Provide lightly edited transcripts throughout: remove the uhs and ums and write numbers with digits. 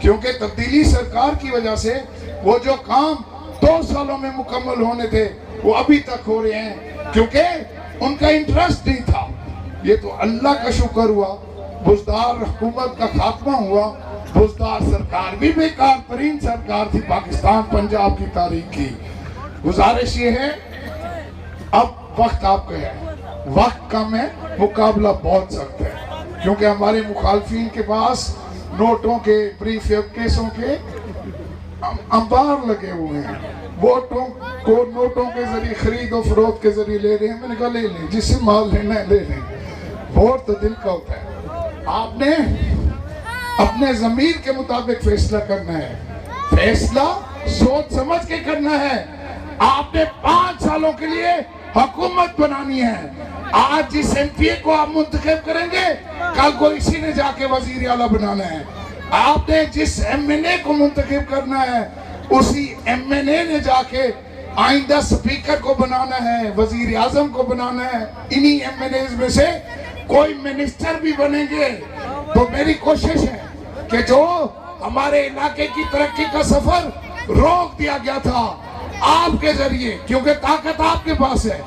क्योंकि तब्दीली सरकार की वजह से वो जो काम 2 सालों में मुकम्मल होने थे वो अभी तक हो रहे हैं, क्योंकि उनका इंटरेस्ट नहीं था। ये तो अल्लाह का शुक्र हुआ, बुज़दार हुकूमत का खात्मा हुआ। बुज़दार सरकार भी बेकार तरीन सरकार थी पाकिस्तान पंजाब की तारीख की। गुजारिश ये है, अब वक्त आपका है, वक्त कम है, मुकाबला बहुत सख्त है, क्योंकि हमारे मुखालफिन के पास नोटों के ब्रीफ केसों के अंबार लगे हुए हैं। वोटों को नोटों के जरिए खरीद और फरोख्त के जरिए ले रहे हैं। मैंने कहा ले लें, जिससे माल लेना है ले लें। वोट तो दिल का होता है, आपने अपने ज़मीर के मुताबिक फैसला करना है, फैसला सोच समझ के करना है। आपने 5 सालों के लिए हुकूमत बनानी है। आज जिस एमपीए को आप मुंतखब करेंगे, कल को इसी ने जाके वजीर आला बनाना है। आपने जिस एमएनए को मुंतखब करना है, उसी एमएनए ने जाके आइंदा स्पीकर को बनाना है, वजीर आजम को बनाना है। इन्हीं एमएनए में से कोई मिनिस्टर भी बनेंगे। तो मेरी कोशिश है कि जो हमारे इलाके की तरक्की का सफर रोक दिया गया था आपके जरिए, क्योंकि ताकत आपके पास है,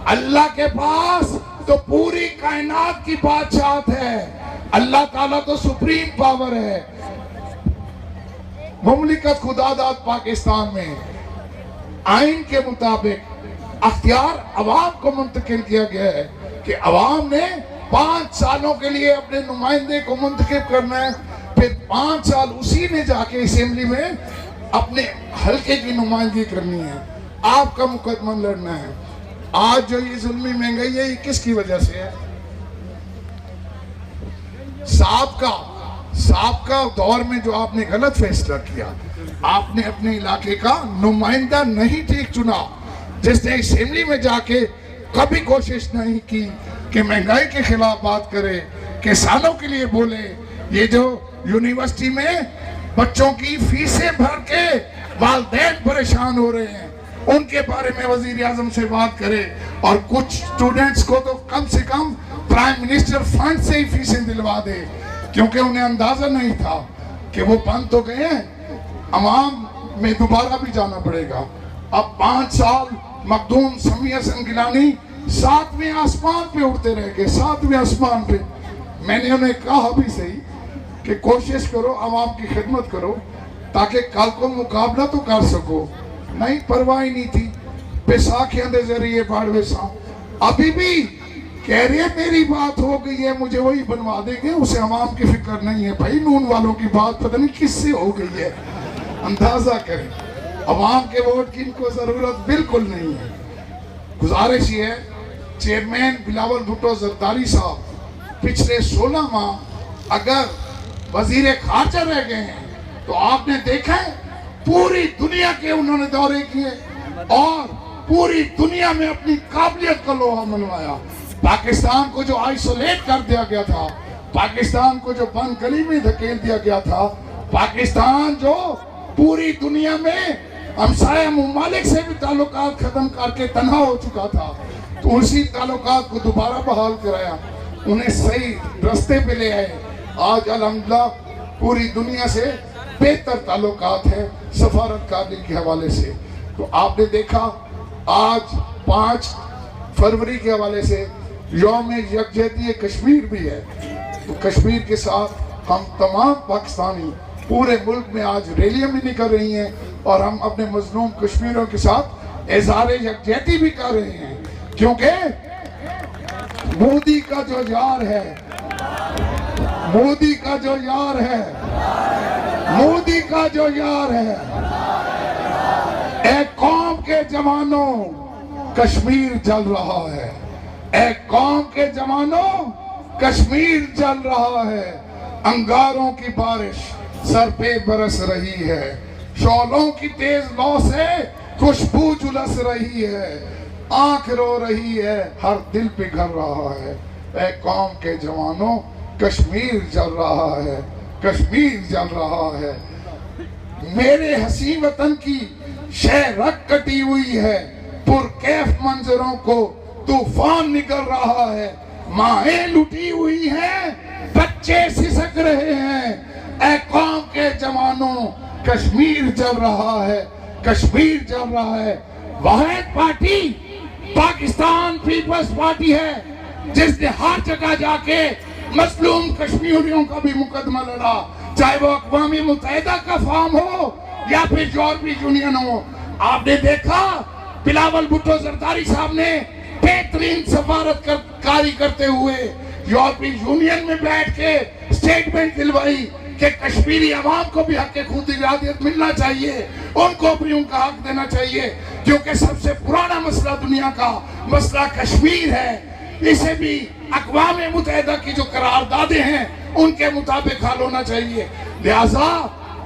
अल्लाह के पास तो पूरी कायनात की बादशाहत है। अल्लाह ताला तो सुप्रीम पावर है। मुमलिकत खुदादाद पाकिस्तान में आइन के मुताबिक अख्तियार अवाम को मुंतकिल किया गया है कि अवाम ने 5 सालों के लिए अपने नुमाइंदे को मुंतखब करना है, फिर 5 साल उसी ने जाके असेंबली में अपने हल्के की नुमाइंदगी करनी है, आपका मुकदमा लड़ना है। आज जो ये जुल्मी महंगाई है, ये किसकी वजह से है? साबका दौर में जो आपने गलत फैसला किया, आपने अपने इलाके का नुमाइंदा नहीं ठीक चुना, जिसने असेंबली में जाके कभी कोशिश नहीं की कि महंगाई के खिलाफ बात करे, किसानों के लिए बोले। ये जो यूनिवर्सिटी में बच्चों की फीसें भर के वालिदैन परेशान हो रहे हैं, उनके बारे में वजीर आजम से बात करे। और कुछ स्टूडेंट्स को तो कम से कम प्राइम मिनिस्टर फंड से ही फीसें दिलवा दे, क्योंकि उन्हें अंदाजा नहीं था कि वो बंद तो गए हैं, अवाम में दोबारा भी जाना पड़ेगा। अब 5 साल मखदूम समी हसन गिलानी 7वें आसमान पे उड़ते रह गए, 7वें आसमान पे। मैंने उन्हें कहा भी सही कि कोशिश करो, अवाम की खिदमत करो, ताकि कल को मुकाबला तो कर सको। नहीं, परवाह ही नहीं थी। बैसाखियां दे जरिए बाड़वे सा अभी भी कह रहे हैं मेरी बात हो गई है, मुझे वही बनवा देंगे, उसे अवाम की फिक्र नहीं है। भाई नून वालों की बात पता नहीं किससे हो गई है, अंदाजा करें। अवाम के वोट की इनको जरूरत बिल्कुल नहीं है। गुजारिश ये है, चेयरमैन बिलावल भुट्टो जरदारी साहब पिछले 16 माह अगर वजीर खारजा रह गए हैं, तो आपने देखा है पूरी दुनिया के उन्होंने दौरे किए और पूरी दुनिया में अपनी काबिलियत का लोहा मनवाया। पाकिस्तान को जो आइसोलेट कर दिया गया था, पाकिस्तान को जो बंद गली में धकेल दिया गया था, पाकिस्तान जो पूरी दुनिया में हमसाया मुमालिक से भी ताल्लुकात खत्म करके तन्हा हो चुका था, तो उसी ताल्लुकात को दोबारा बहाल कराया, उन्हें सही रास्ते पे ले आए। आज अल्हम्दुलिल्लाह पूरी दुनिया से बेहतर ताल्लुकात है सफारतकारी के हवाले से। तो आपने देखा आज 5 फरवरी के हवाले से यौम यकजहती कश्मीर भी है। तो कश्मीर के साथ हम तमाम पाकिस्तानी पूरे मुल्क में आज रैलियां भी निकल रही हैं और हम अपने मजलूम कश्मीरियों के साथ इज़हार यकजहती भी कर रहे हैं, क्योंकि मोदी का जो यार है, मोदी का जो यार है, मोदी का जो यार है, एक कौम के जवानों कश्मीर जल रहा है, एक कौम के जवानों कश्मीर जल रहा है। अंगारों की बारिश सर पे बरस रही है, शौलों की तेज लौ से खुशबू झुलस रही है, आंख रो रही है, हर दिल पिघल रहा है। ए कौम के जवानों कश्मीर जल रहा है, कश्मीर जल रहा है। मेरे हसी वतन की शहरक कटी हुई है, पुरकैफ मंजरों को तूफान निकल रहा है। माएं लुटी हुई हैं, बच्चे सिसक रहे हैं। ए कौम के जवानों कश्मीर जल रहा है, कश्मीर जल रहा है। वाहिद पार्टी पाकिस्तान पीपल्स पार्टी है जिसने हर जगह जाके मजलूम कश्मीरियों का भी मुकदमा लड़ा, चाहे वो अक़वाम मुत्तहिदा का फार्म हो या फिर यूरोपीय यूनियन हो। आपने देखा बिलावल भुट्टो जरदारी साहब ने बेहतरीन सफारतकारी करते हुए यूरोपीय यूनियन में बैठ के स्टेटमेंट दिलवाई कि कश्मीरी अवाम को भी हक खुद इरादियत मिलना चाहिए, उनको भी उनका हक देना चाहिए, क्योंकि सबसे पुराना मसला दुनिया का मसला कश्मीर है। इसे भी अक़वाम मुत्तहिदा की जो करारदादें हैं उनके मुताबिक हल होना चाहिए। लिहाजा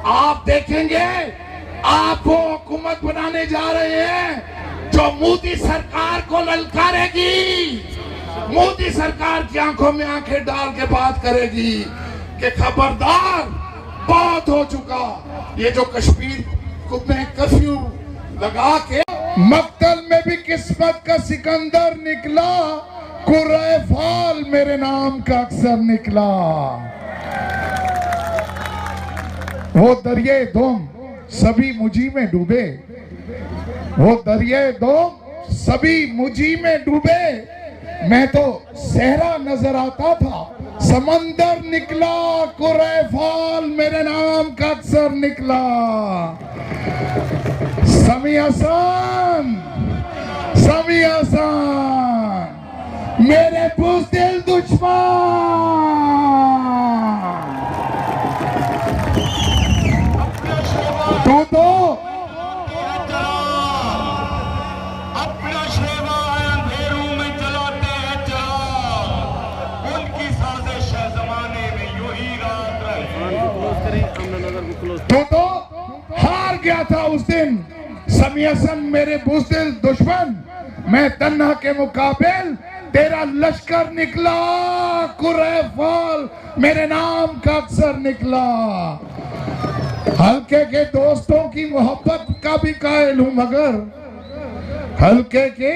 आप देखेंगे आप वो हुकूमत बनाने जा रहे हैं जो मोदी सरकार को ललकारेगी, मोदी सरकार की आंखों में आंखें डाल के बात करेगी कि खबरदार बहुत हो चुका। ये जो कश्मीर में कर्फ्यू लगा के मक्तल में भी किस्मत का सिकंदर निकला, कुर्रे फाल मेरे नाम का अक्सर निकला। वो दरिया दोम सभी मुझी में डूबे, वो दरिया दोम सभी मुझी में डूबे, मैं तो सहरा नजर आता था, समंदर निकला, कुर्रे फाल मेरे नाम का अक्सर निकला। समी हसन, समी हसन मेरे बुज़दिल दुश्मन। तू तो अपना शेवा अंधेरों में जलाते हैं चिराग, उनकी साजिश जमाने में यूं ही रात रहे। तू तो हार गया था उस दिन समी हसन मेरे बुज़दिल दुश्मन, मैं तन्हा के मुकाबिल तेरा लश्कर निकला, कुर्रे फाल मेरे नाम का अक्सर निकला। हल्के के दोस्तों की मोहब्बत का भी कायल हूं मगर, हल्के के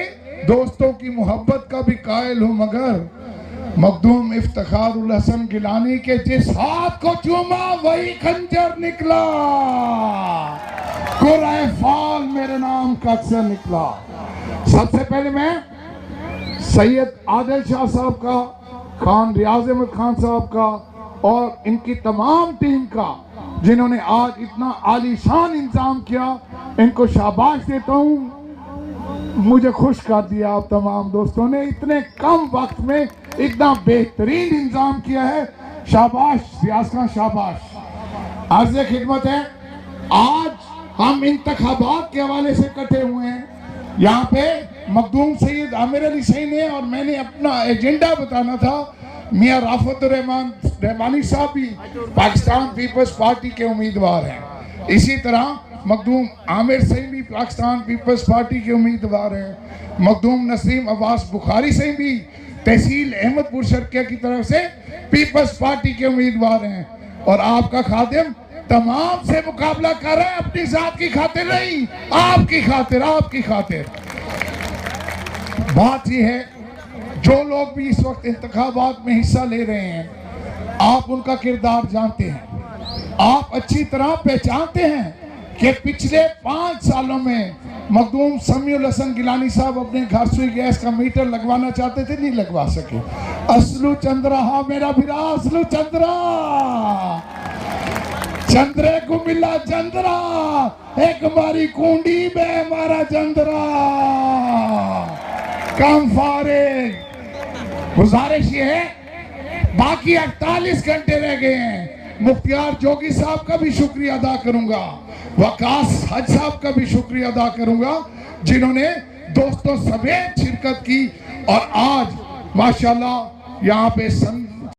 दोस्तों की मोहब्बत का भी कायल हूं मगर, मखदूम इफ्तिखारुल हसन गिलानी के जिस हाथ को चूमा वही खंजर निकला, कुर्रे फाल मेरे नाम का अक्सर निकला। सबसे पहले मैं सैयद आदिल शाह साहब का, खान रियाज अहमद खान साहब का और इनकी तमाम टीम का जिन्होंने आज इतना आलीशान इंतजाम किया, इनको शाबाश देता हूँ। मुझे खुश कर दिया आप तमाम दोस्तों ने, इतने कम वक्त में इतना बेहतरीन इंतजाम किया है। शाबाश रियाज खान, शाबाश। अर्ज़ खिदमत है, आज हम इंतखाबात के हवाले से इकट्ठे हुए हैं। यहाँ पे मखदूम सैयद आमिर अली सही ने और मैंने अपना एजेंडा बताना था। मियाँ राफत रहमानी साहब भी पाकिस्तान पीपल्स पार्टी के उम्मीदवार हैं, इसी तरह मखदूम आमिर सही भी पाकिस्तान पीपल्स पार्टी के उम्मीदवार हैं, मखदूम नसीम अब्बास बुखारी सही भी तहसील अहमदपुर शर्किया की तरफ से पीपल्स पार्टी के उम्मीदवार हैं। और आपका खादिम तमाम से मुकाबला कर रहे हैं, अपनी जात की खातिर नहीं, आपकी खातिर, आपकी खातिर। बात यह है, जो लोग भी इस वक्त इंतखाबात में हिस्सा ले रहे हैं, आप उनका किरदार जानते हैं, आप अच्छी तरह पहचानते हैं कि पिछले 5 सालों में मखदूम समीउल हसन गिलानी साहब अपने घर सुई गैस का मीटर लगवाना चाहते थे, नहीं लगवा सके। असलू चंद्रा, हाँ मेरा भिरा असलू चंद्रा, चंद्रे को मिला चंद्रा, एक हमारी कुंडी में हमारा चंद्रा कम फारिग। गुजारिश ये है, बाकी 48 घंटे रह गए हैं। मुख्तियार जोगी साहब का भी शुक्रिया अदा करूंगा, वकास हज साहब का भी शुक्रिया अदा करूंगा, जिन्होंने दोस्तों समेत शिरकत की और आज माशाल्लाह यहाँ पे